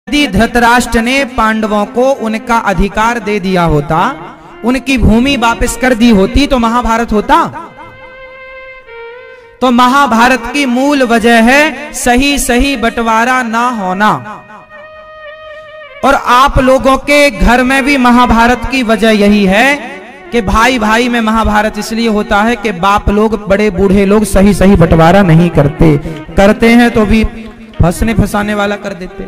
यदि धृतराष्ट्र ने पांडवों को उनका अधिकार दे दिया होता, उनकी भूमि वापस कर दी होती, तो महाभारत होता। तो महाभारत की मूल वजह है सही सही बंटवारा ना होना। और आप लोगों के घर में भी महाभारत की वजह यही है कि भाई भाई में महाभारत इसलिए होता है कि बाप लोग, बड़े बूढ़े लोग सही सही बंटवारा नहीं करते, करते हैं तो भी फंसने फंसाने वाला कर देते।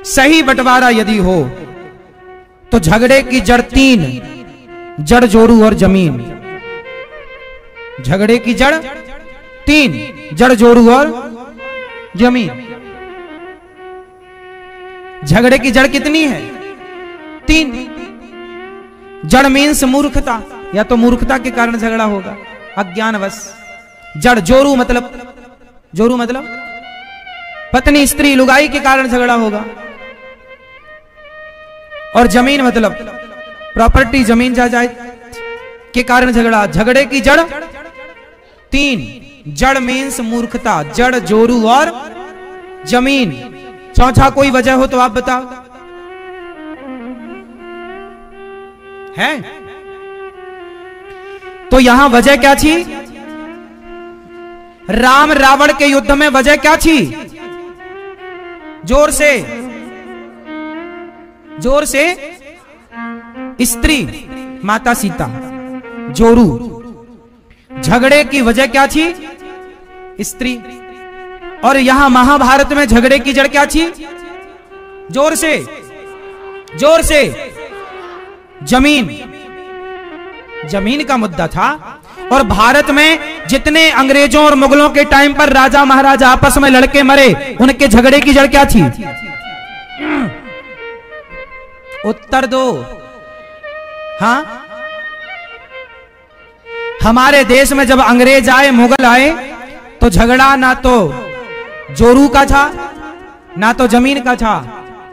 सही बंटवारा यदि हो तो झगड़े की जड़ 3, जड़, जोरू और जमीन। झगड़े की जड़ 3, जड़, जोरू और जमीन। झगड़े की जड़ कितनी है? 3। जड़ मीन्स मूर्खता, या तो मूर्खता के कारण झगड़ा होगा, अज्ञानवश। जड़, जोरू मतलब पत्नी, स्त्री, लुगाई के कारण झगड़ा होगा। और जमीन मतलब प्रॉपर्टी, जमीन जायदाद के कारण झगड़ा। झगड़े की जड़ 3, जड़ मीन्स मूर्खता, जड़, जोरू और जमीन। चौथा कोई वजह हो तो आप बताओ। है तो यहां वजह क्या थी? राम रावण के युद्ध में वजह क्या थी? जोर से स्त्री, माता सीता। जोरू। झगड़े की वजह क्या थी? स्त्री। और यहां महाभारत में झगड़े की जड़ क्या थी? जोर से जमीन। जमीन का मुद्दा था। और भारत में जितने अंग्रेजों और मुगलों के टाइम पर राजा महाराजा आपस में लड़के मरे, उनके झगड़े की जड़ क्या थी? उत्तर दो। हाँ, हमारे देश में जब अंग्रेज आए, मुगल आए, तो झगड़ा ना तो जोरू का था ना तो जमीन का था,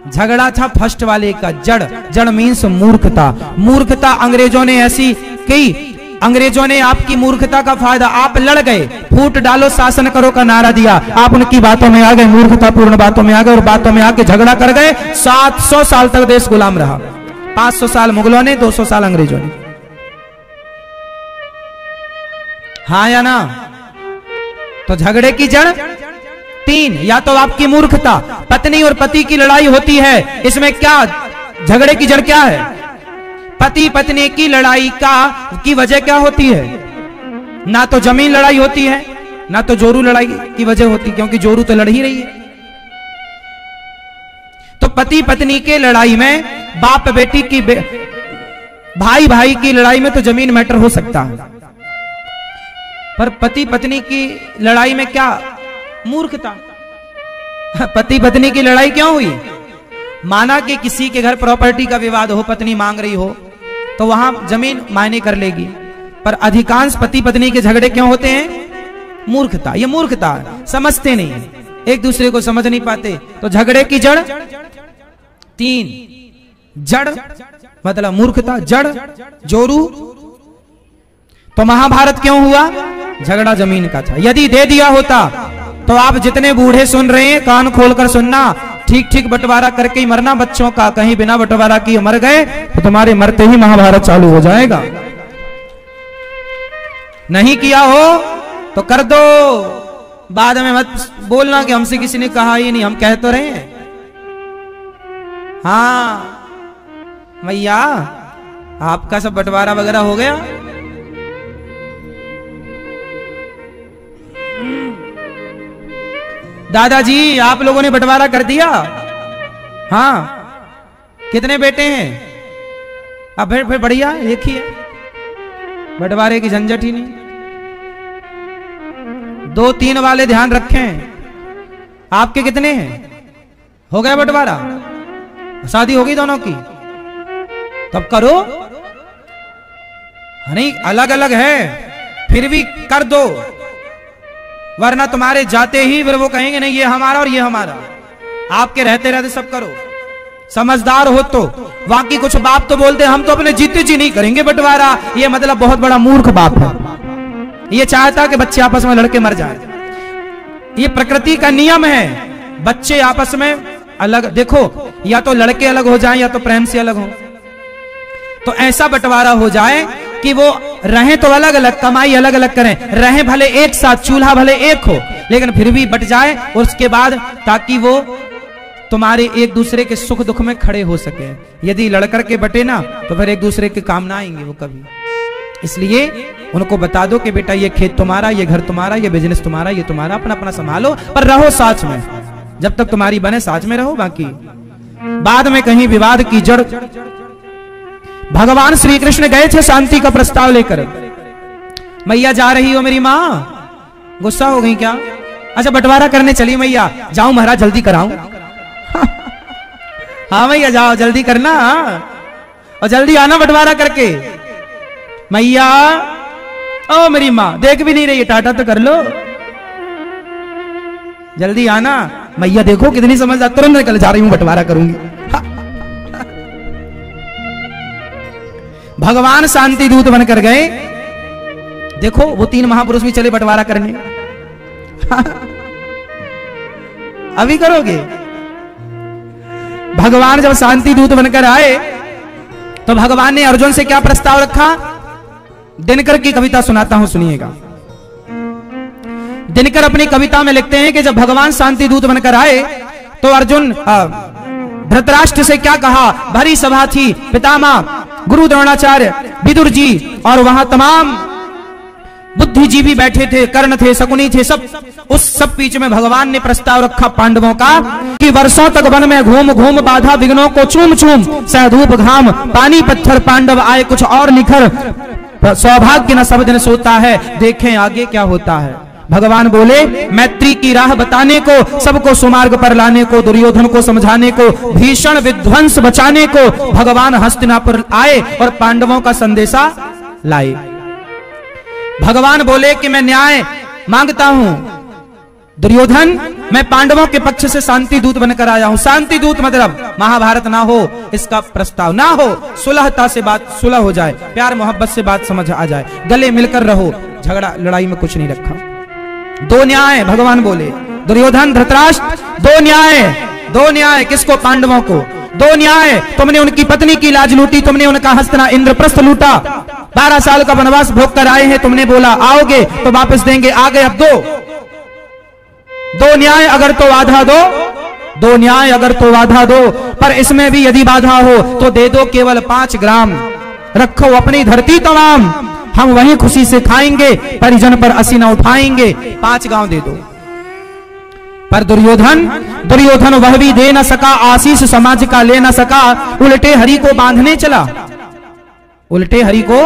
झगड़ा था फर्स्ट वाले का, जड़। जड़ मीन्स मूर्खता। मूर्खता अंग्रेजों ने ऐसी की, अंग्रेजों ने आपकी मूर्खता का फायदा, आप लड़ गए, फूट डालो शासन करो का नारा दिया, आप उनकी बातों में आ गए, मूर्खतापूर्ण बातों में आ गए और बातों में आके झगड़ा कर गए। 700 साल तक देश गुलाम रहा। 500 साल मुगलों ने, 200 साल अंग्रेजों ने। हाँ या ना? तो झगड़े की जड़ 3, या तो आपकी मूर्खता। पत्नी और पति की लड़ाई होती है, इसमें क्या झगड़े की जड़ क्या है? पति पत्नी की लड़ाई की वजह क्या होती है? ना तो जमीन लड़ाई होती है ना तो जोरू लड़ाई की वजह होती, क्योंकि जोरू तो लड़ ही रही है। तो पति पत्नी के लड़ाई में, बाप बेटी की, भाई भाई की लड़ाई में तो जमीन मैटर हो सकता है, पर पति पत्नी की लड़ाई में क्या? मूर्खता। पति पत्नी की लड़ाई क्यों हुई? माना कि किसी के घर प्रॉपर्टी का विवाद हो, पत्नी मांग रही हो, तो वहां जमीन मायने कर लेगी, पर अधिकांश पति पत्नी के झगड़े क्यों होते हैं? मूर्खता। ये मूर्खता है, समझते नहीं, एक दूसरे को समझ नहीं पाते। तो झगड़े की जड़ 3, जड़ मतलब मूर्खता, जड़, जोरू। तो महाभारत क्यों हुआ? झगड़ा जमीन का था। यदि दे दिया होता तो आप जितने बूढ़े सुन रहे हैं, कान खोलकर सुनना, ठीक ठीक बंटवारा करके ही मरना बच्चों का। कहीं बिना बंटवारा किए मर गए तो तुम्हारे मरते ही महाभारत चालू हो जाएगा। नहीं किया हो तो कर दो, बाद में मत बोलना कि हमसे किसी ने कहा ही नहीं, हम कह तो रहे हैं। हाँ भैया, आपका सब बंटवारा वगैरह हो गया? दादाजी आप लोगों ने बंटवारा कर दिया? हाँ। कितने बेटे हैं? अब फिर बढ़िया, एक ही है, बंटवारे की झंझट ही नहीं। 2-3 वाले ध्यान रखें। आपके कितने हैं? हो गया बंटवारा? शादी हो गई दोनों की? तब करो। नहीं, अलग अलग है फिर भी कर दो, वरना तुम्हारे जाते ही फिर वो कहेंगे नहीं ये हमारा और ये हमारा। आपके रहते रहते सब करो। समझदार हो तो। बाकी कुछ बाप तो बोलते हम तो अपने जीते जी नहीं करेंगे बंटवारा, ये मतलब बहुत बड़ा मूर्ख बाप है। ये चाहता कि बच्चे आपस में लड़के मर जाए। ये प्रकृति का नियम है, बच्चे आपस में अलग, देखो या तो लड़के अलग हो जाएं या तो प्रेम से अलग हो, तो ऐसा बंटवारा हो जाए कि वो रहें तो अलग अलग, कमाई अलग अलग करें, रहें भले एक साथ, चूल्हा भले एक हो, लेकिन फिर भी बट जाए, और उसके बाद ताकि वो तुम्हारे एक दूसरे के सुख दुख में खड़े हो सके। यदि लड़कर के बटे ना तो फिर एक दूसरे के काम ना आएंगे वो कभी। इसलिए उनको बता दो कि बेटा ये खेत तुम्हारा, ये घर तुम्हारा, ये बिजनेस तुम्हारा, ये तुम्हारा, अपना अपना संभालो, पर रहो साथ में, जब तक तुम्हारी बने साथ में रहो, बाकी बाद में कहीं विवाद की जड़। भगवान श्री कृष्ण गए थे शांति का प्रस्ताव लेकर, मैया जा रही हो मेरी मां, गुस्सा हो गई क्या? अच्छा बंटवारा करने चली मैया, जाऊं महाराज जल्दी कराऊं? हाँ मैया जाओ जल्दी करना, और जल्दी आना बंटवारा करके। मैया ओ मेरी मां देख भी नहीं रही है, टाटा तो कर लो, जल्दी आना। मैया देखो कितनी समझदार, तुरंत निकल जा रही हूं बंटवारा करूंगी। भगवान शांति दूत बनकर गए, देखो वो 3 महापुरुष भी चले बंटवारा करने। अभी करोगे? भगवान जब शांति दूत बनकर आए तो भगवान ने अर्जुन से क्या प्रस्ताव रखा? दिनकर की कविता सुनाता हूं, सुनिएगा। दिनकर अपनी कविता में लिखते हैं कि जब भगवान शांति दूत बनकर आए तो अर्जुन धृतराष्ट्र से क्या कहा? भरी सभा थी, पितामह गुरु द्रोणाचार्य, विदुर जी और वहां तमाम बुद्धिजीवी बैठे थे, कर्ण थे, शकुनी थे, सब उस सब बीच में भगवान ने प्रस्ताव रखा पांडवों का कि वर्षों तक वन में घूम घूम बाधा विघ्नों को चूम चूम, सहधूप घाम पानी पत्थर पांडव आए कुछ और निखर, सौभाग्य न सब दिन सोता है, देखें आगे क्या होता है। भगवान बोले मैत्री की राह बताने को, सबको सुमार्ग पर लाने को, दुर्योधन को समझाने को, भीषण विध्वंस बचाने को भगवान हस्तिनापुर आए और पांडवों का संदेशा लाए। भगवान बोले कि मैं न्याय मांगता हूं दुर्योधन, मैं पांडवों के पक्ष से शांति दूत बनकर आया हूं। शांति दूत मतलब महाभारत ना हो, इसका प्रस्ताव ना हो, सुलहता से बात सुलह हो जाए, प्यार मोहब्बत से बात समझ आ जाए, गले मिलकर रहो, झगड़ा लड़ाई में कुछ नहीं रखा। 2 न्याय भगवान बोले, दुर्योधन धृतराष्ट्र 2 न्याय, 2 न्याय किसको? पांडवों को। 2 न्याय, तुमने उनकी पत्नी की लाज लूटी, तुमने उनका हस्तना इंद्रप्रस्थ लूटा, 12 साल का वनवास भोग कर आए हैं, तुमने बोला आओगे तो वापस देंगे, आ गए अब 2 न्याय अगर तो बाधा दो, 2 न्याय अगर तो बाधा दो, पर इसमें भी यदि बाधा हो तो दे दो केवल 5 ग्राम, रखो अपनी धरती तमाम, हम वहीं खुशी से खाएंगे, परिजन पर असी न उठाएंगे, 5 गांव दे दो। पर दुर्योधन वह भी दे न सका, आशीष समाज का ले न सका, उल्टे हरि को बांधने चला, उल्टे हरि को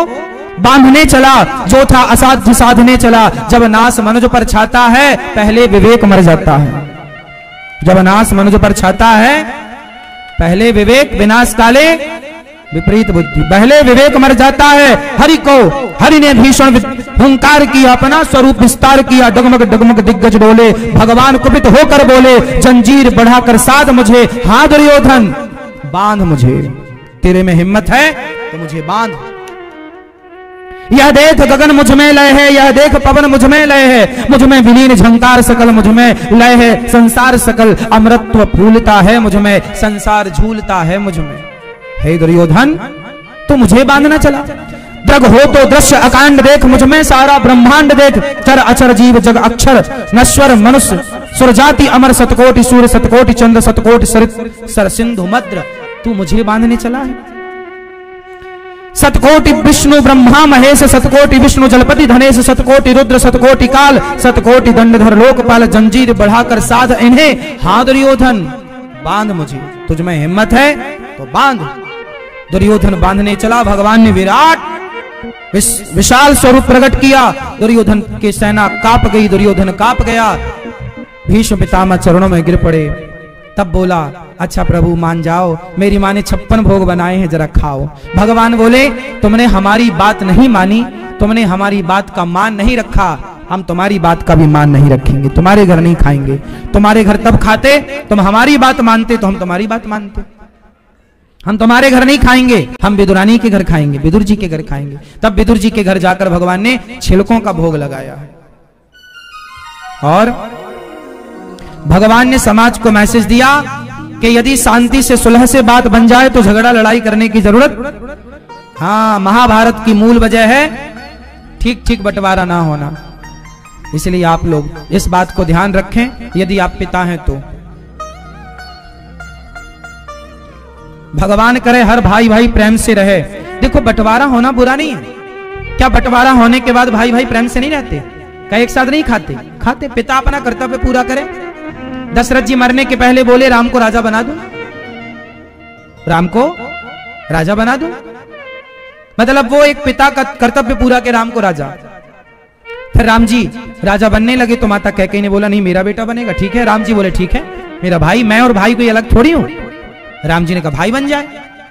बांधने चला, जो था असाध्य साधने चला। जब नाश मनुज पर छाता है पहले विवेक मर जाता है, जब नाश मनुज पर छाता है पहले विवेक, विनाश काले विपरीत बुद्धि, पहले विवेक मर जाता है। हरि ने भीषण हुंकार किया, अपना स्वरूप विस्तार किया, डगमग डगमग दिग्गज डोले, भगवान कुपित होकर बोले जंजीर बढ़ाकर साध मुझे, हाँ दुर्योधन बांध मुझे, तेरे में हिम्मत है तो मुझे बांध। यह देख गगन मुझ में लय है, यह देख पवन मुझ में लय है, मुझ में विलीन झंकार सकल मुझ में लय है, संसार सकल अमृतत्व फूलता है मुझ में, संसार झूलता है मुझ में। हे दुर्योधन तू मुझे बांधना चला, दृग हो तो दृश्य अकांड देख, मुझ में सारा ब्रह्मांड देख, चर अचर जीव जग अक्षर नश्वर मनुष्य सुरजाति अमर, सतकोटि सूर्य सतकोटि चंद्र सतकोटि सर सिंधु मद्र, तू मुझे बांधने चला है। सतकोटि विष्णु ब्रह्मा महेश, सतकोटि विष्णु जलपति धनेश, सतकोटि रुद्र सतकोटि काल, सतकोटि दंडधर लोकपाल, जंजीर बढ़ाकर साध इन्हें, हाँ दुर्योधन बांध मुझे, तुझ में हिम्मत है तो बांध। दुर्योधन बांधने चला, भगवान ने विराट विशाल स्वरूप प्रकट किया, दुर्योधन की सेना कांप गई, दुर्योधन कांप गया, भीष्म पितामह चरणों में गिर पड़े। तब बोला अच्छा प्रभु मान जाओ, मेरी माँ ने 56 भोग बनाए हैं, जरा खाओ। भगवान बोले तुमने हमारी बात नहीं मानी, तुमने हमारी बात का मान नहीं रखा, हम तुम्हारी बात का भी मान नहीं रखेंगे, तुम्हारे घर नहीं खाएंगे। तुम्हारे घर तब खाते, तुम हमारी बात मानते तो हम तुम्हारी बात मानते। हम तुम्हारे घर नहीं खाएंगे, हम विदुरानी के घर खाएंगे, विदुर जी के घर खाएंगे। तब विदुर जी के घर जाकर भगवान ने छिलकों का भोग लगाया है। और भगवान ने समाज को मैसेज दिया कि यदि शांति से सुलह से बात बन जाए तो झगड़ा लड़ाई करने की जरूरत, हाँ, महाभारत की मूल वजह है ठीक ठीक बंटवारा ना होना। इसलिए आप लोग इस बात को ध्यान रखें, यदि आप पिता हैं तो। भगवान करे हर भाई भाई प्रेम से रहे। देखो बंटवारा होना बुरा नहीं है। क्या बंटवारा होने के बाद भाई भाई प्रेम से नहीं रहते? क्या एक साथ नहीं खाते? खाते। पिता अपना कर्तव्य पूरा करे। दशरथ जी मरने के पहले बोले राम को राजा बना दूं, राम को राजा बना दूं। मतलब वो एक पिता का कर्तव्य पूरा के राम को राजा। फिर राम जी राजा बनने लगे तो माता कैकेयी ने बोला नहीं मेरा बेटा बनेगा। ठीक है, राम जी बोले ठीक है, मेरा भाई, मैं और भाई कोई अलग थोड़ी हूं। राम जी ने कहा भाई बन जाए,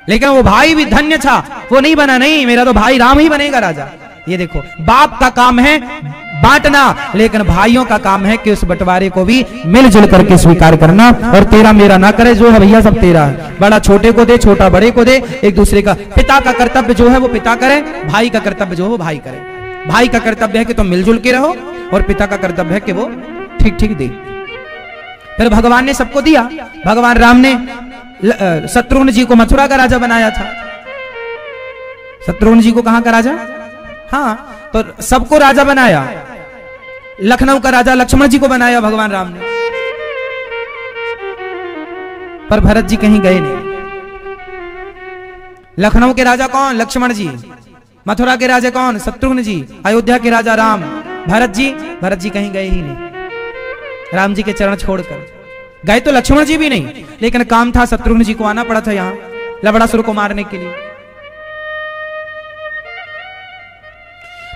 लेकिन वो भाई भी धन्य था, वो नहीं बना, नहीं मेरा तो भाई राम ही बनेगा राजा। ये देखो, बाप का काम है बांटना, लेकिन भाइयों का काम है कि उस बंटवारे को भी मिलजुल करके स्वीकार करना, और तेरा मेरा ना करे, जो है भैया सब तेरा है। बड़ा छोटे को दे, छोटा बड़े को दे, एक दूसरे का। पिता का कर्तव्य जो है वो पिता करे, भाई का कर्तव्य जो है वो भाई करे। भाई का कर्तव्य है कि तुम मिलजुल के रहो, और पिता का कर्तव्य है कि वो ठीक ठीक दे। फिर भगवान ने सबको दिया। भगवान राम ने शत्रुघ्न जी को मथुरा का राजा बनाया था। शत्रुघ्न जी को कहां का राजा? हाँ, तो सबको राजा बनाया। लखनऊ का राजा लक्ष्मण जी को बनाया भगवान राम ने। पर भरत जी कहीं गए नहीं। लखनऊ के राजा कौन? लक्ष्मण जी। मथुरा के राजा कौन? शत्रुघ्न जी। अयोध्या के राजा राम। भरत जी कहीं गए ही नहीं। राम जी के चरण छोड़कर गए तो लक्ष्मण जी भी नहीं, लेकिन काम था, शत्रुघ्न जी को आना पड़ा था यहां लवणासुर को मारने के लिए।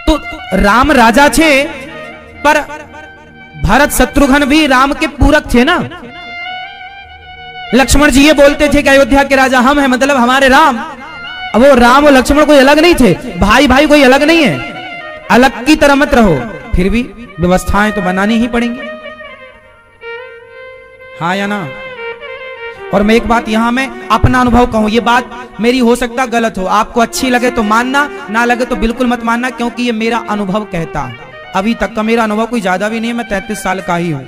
तो राम राजा थे, पर भरत शत्रुघ्न भी राम के पूरक थे ना। लक्ष्मण जी ये बोलते थे कि अयोध्या के राजा हम हैं, मतलब हमारे राम। अब वो राम और लक्ष्मण कोई अलग नहीं थे, भाई भाई कोई अलग नहीं है। अलग की तरह मत रहो, फिर भी व्यवस्थाएं तो बनानी ही पड़ेंगी, हाँ या ना। और मैं एक बात यहां मैं अपना अनुभव कहूं, ये बात मेरी हो सकता गलत हो, आपको अच्छी लगे तो मानना, ना लगे तो बिल्कुल मत मानना, क्योंकि ये मेरा अनुभव कहता है। अभी तक का मेरा अनुभव कोई ज्यादा भी नहीं है, मैं 33 साल का ही हूं।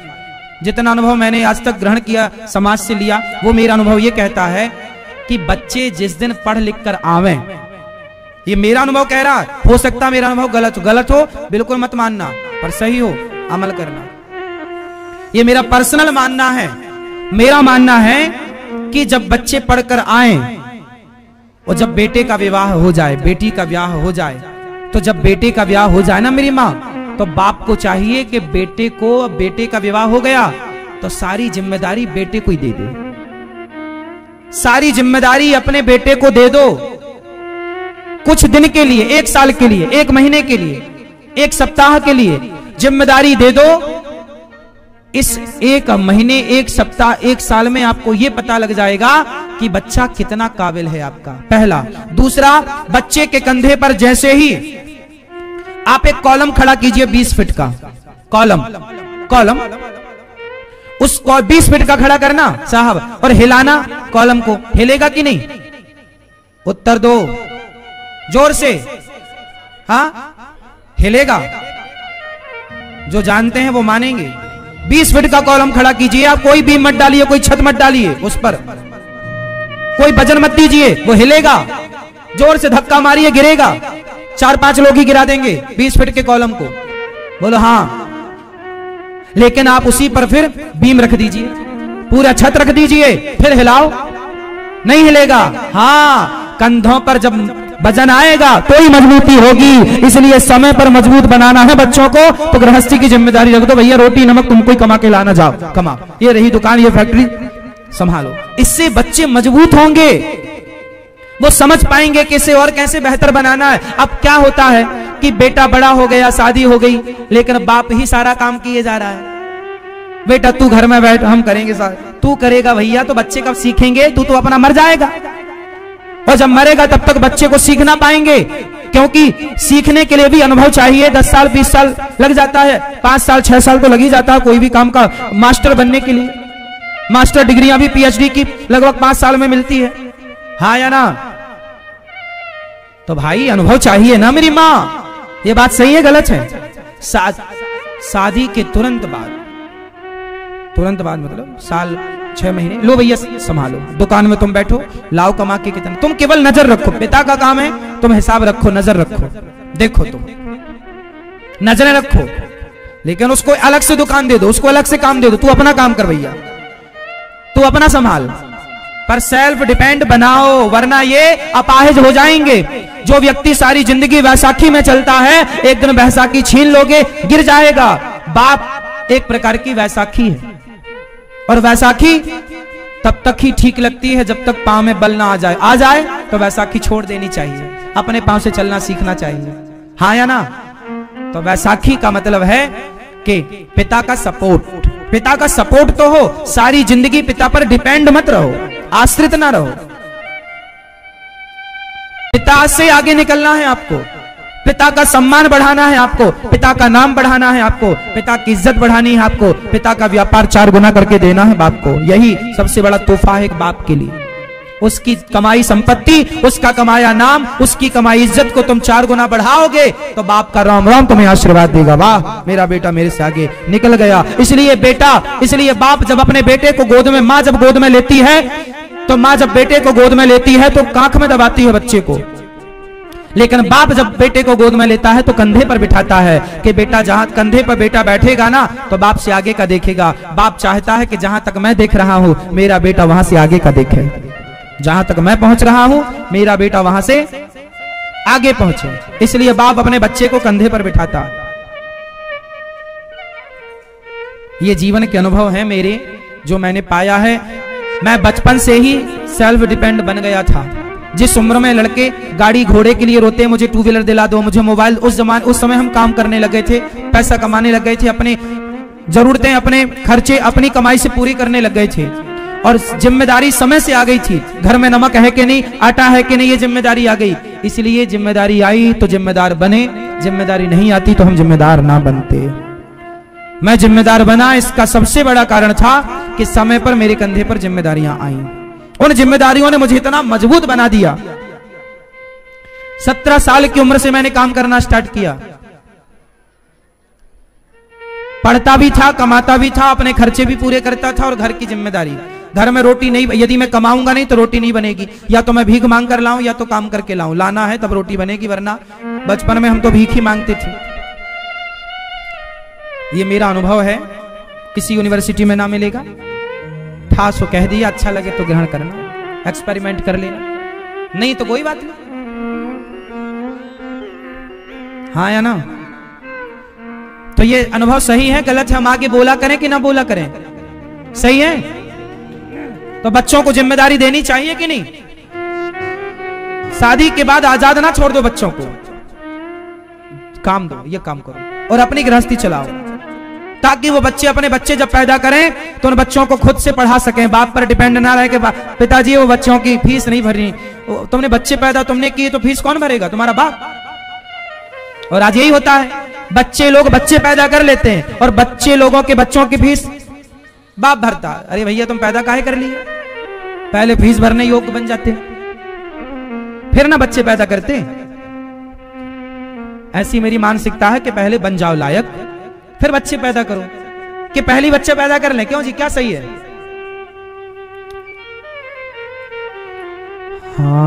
जितना अनुभव मैंने आज तक ग्रहण किया, समाज से लिया, वो मेरा अनुभव ये कहता है कि बच्चे जिस दिन पढ़ लिख कर आवे, ये मेरा अनुभव कह रहा है, हो सकता मेरा अनुभव गलत हो बिल्कुल मत मानना, पर सही हो अमल करना। ये मेरा पर्सनल मानना है। मेरा मानना है कि जब बच्चे पढ़कर आए और जब बेटे का विवाह हो जाए, बेटी का ब्याह हो जाए, तो जब बेटे का ब्याह हो जाए ना मेरी माँ, तो बाप को चाहिए कि बेटे का विवाह हो गया तो सारी जिम्मेदारी बेटे को ही दे दे। सारी जिम्मेदारी अपने बेटे को दे दो। कुछ दिन के लिए, 1 साल के लिए, 1 महीने के लिए, 1 सप्ताह के लिए जिम्मेदारी दे दो। इस 1 महीने, 1 सप्ताह, 1 साल में आपको यह पता लग जाएगा कि बच्चा कितना काबिल है आपका, पहला। दूसरा, बच्चे के कंधे पर जैसे ही आप एक कॉलम खड़ा कीजिए, 20 फीट का कॉलम, उस 20 फीट का खड़ा करना साहब, और हिलाना कॉलम को, हिलेगा कि नहीं? उत्तर दो जोर से। हाँ, हिलेगा। जो जानते हैं वो मानेंगे। 20 फीट का कॉलम खड़ा कीजिए आप, कोई बीम मत डालिए, कोई छत मत डालिए उस पर, कोई वजन मत दीजिए, वो हिलेगा। जोर से धक्का मारिए, गिरेगा। 4-5 लोग ही गिरा देंगे 20 फीट के कॉलम को। बोलो हाँ। लेकिन आप उसी पर फिर बीम रख दीजिए, पूरा छत रख दीजिए, फिर हिलाओ, नहीं हिलेगा। हाँ, कंधों पर जब वजन आएगा तो ही मजबूती होगी। इसलिए समय पर मजबूत बनाना है बच्चों को, तो गृहस्थी की जिम्मेदारी रख दो। भैया रोटी नमक तुमको ही कमा के लाना, जाओ कमा, ये रही दुकान, ये फैक्ट्री संभालो। इससे बच्चे मजबूत होंगे, वो समझ पाएंगे कि इसे और कैसे बेहतर बनाना है। अब क्या होता है कि बेटा बड़ा हो गया, शादी हो गई, लेकिन बाप ही सारा काम किए जा रहा है। बेटा तू घर में बैठ, हम करेंगे सारा। तू करेगा भैया तो बच्चे कब सीखेंगे? तू तो अपना मर जाएगा, और जब मरेगा तब तक बच्चे को सीख ना पाएंगे, क्योंकि सीखने के लिए भी अनुभव चाहिए। 10 साल 20 साल लग जाता है, 5 साल 6 साल तो लग ही जाता है कोई भी काम का। मास्टर बनने के लिए मास्टर डिग्रियां भी PhD की लगभग 5 साल में मिलती है, हाँ या ना? तो भाई अनुभव चाहिए ना मेरी माँ। ये बात सही है गलत है? शादी के तुरंत बाद मतलब साल 6 महीने, लो भैया संभालो, दुकान में तुम बैठो, लाओ कमा के कितना, तुम केवल नजर रखो, पिता का काम है, तुम हिसाब रखो, नजर रखो, देखो तुम नजरें रखो, लेकिन उसको अलग से दुकान दे दो, उसको अलग से काम दे दो, तू अपना काम कर भैया, तू अपना संभाल, पर सेल्फ डिपेंड बनाओ, वरना ये अपाहिज हो जाएंगे। जो व्यक्ति सारी जिंदगी वैसाखी में चलता है, एक दिन वैसाखी छीन लोगे, गिर जाएगा। बाप एक प्रकार की वैसाखी है, और वैसाखी तब तक ही ठीक लगती है जब तक पांव में बल ना आ जाए तो वैसाखी छोड़ देनी चाहिए, अपने पांव से चलना सीखना चाहिए, हाँ या ना। तो वैसाखी का मतलब है कि पिता का सपोर्ट, पिता का सपोर्ट तो हो, सारी जिंदगी पिता पर डिपेंड मत रहो, आश्रित ना रहो। पिता से आगे निकलना है आपको, पिता का सम्मान बढ़ाना है आपको, पिता का नाम बढ़ाना है आपको, पिता की इज्जत बढ़ानी है आपको, पिता का व्यापार 4 गुना करके देना है बाप को। यही सबसे बड़ा तोहफा है एक बाप के लिए। उसकी कमाई संपत्ति, उसका कमाया नाम, उसकी कमाई इज्जत को तुम 4 गुना बढ़ाओगे तो बाप का राम राम तुम्हें आशीर्वाद देगा, वाह मेरा बेटा मेरे से आगे निकल गया। इसलिए बाप जब अपने बेटे को गोद में, माँ जब गोद में लेती है, तो माँ जब बेटे को गोद में लेती है तो कांख में दबाती है बच्चे को, लेकिन बाप जब बेटे को गोद में लेता है तो कंधे पर बिठाता है कि बेटा, जहां कंधे पर बेटा बैठेगा ना तो बाप से आगे का देखेगा। बाप चाहता है कि जहां तक मैं देख रहा हूं मेरा बेटा वहां से आगे का देखे, जहां तक मैं पहुंच रहा हूं मेरा बेटा वहां से आगे पहुंचे, इसलिए बाप अपने बच्चे को कंधे पर बिठाता। ये जीवन के अनुभव हैं मेरे, जो मैंने पाया है। मैं बचपन से ही सेल्फ डिपेंड बन गया था। जिस उम्र में लड़के गाड़ी घोड़े के लिए रोते, मुझे 2 व्हीलर दिला दो, मुझे मोबाइल, उस समय हम काम करने लगे थे, पैसा कमाने लग गए थे, अपने जरूरतें, अपने खर्चे अपनी कमाई से पूरी करने लग गए थे, और जिम्मेदारी समय से आ गई थी। घर में नमक है कि नहीं, आटा है कि नहीं, ये जिम्मेदारी आ गई। इसलिए जिम्मेदारी आई तो जिम्मेदार बने, जिम्मेदारी नहीं आती तो हम जिम्मेदार ना बनते। मैं जिम्मेदार बना, इसका सबसे बड़ा कारण था कि समय पर मेरे कंधे पर जिम्मेदारियां आई। उन जिम्मेदारियों ने मुझे इतना मजबूत बना दिया। 17 साल की उम्र से मैंने काम करना स्टार्ट किया, पढ़ता भी था, कमाता भी था, अपने खर्चे भी पूरे करता था, और घर की जिम्मेदारी। घर में रोटी नहीं, यदि मैं कमाऊंगा नहीं तो रोटी नहीं बनेगी, या तो मैं भीख मांग कर लाऊं या तो काम करके लाऊं, लाना है तब रोटी बनेगी, वरना बचपन में हम तो भीख ही मांगते थे। ये मेरा अनुभव है, किसी यूनिवर्सिटी में ना मिलेगा, ठास हो कह दिया, अच्छा लगे तो ग्रहण करना, एक्सपेरिमेंट कर लेना, नहीं तो कोई बात नहीं, हाँ या ना। तो ये अनुभव सही है गलत है, हम आगे बोला करें कि ना बोला करें, सही है। तो बच्चों को जिम्मेदारी देनी चाहिए कि नहीं? शादी के बाद आजाद ना छोड़ दो बच्चों को, काम दो, ये काम करो और अपनी गृहस्थी चलाओ, ताकि वो बच्चे, अपने बच्चे जब पैदा करें तो उन बच्चों को खुद से पढ़ा सकें, बाप पर डिपेंड ना रहे कि पिताजी वो बच्चों की फीस नहीं भरनी, तुमने बच्चे पैदा तुमने किए तो फीस कौन भरेगा? तुम्हारा बाप। और आज यही होता है, बच्चे लोग बच्चे पैदा कर लेते हैं और बच्चे लोगों के बच्चों की फीस बाप भरता। अरे भैया तुम पैदा काहे कर लिए, पहले फीस भरने योग्य बन जाते फिर ना बच्चे पैदा करते। ऐसी मेरी मानसिकता है कि पहले बन जाओ लायक फिर बच्चे पैदा करो, कि पहली बच्चे पैदा कर लें। क्यों जी, क्या सही है? हाँ।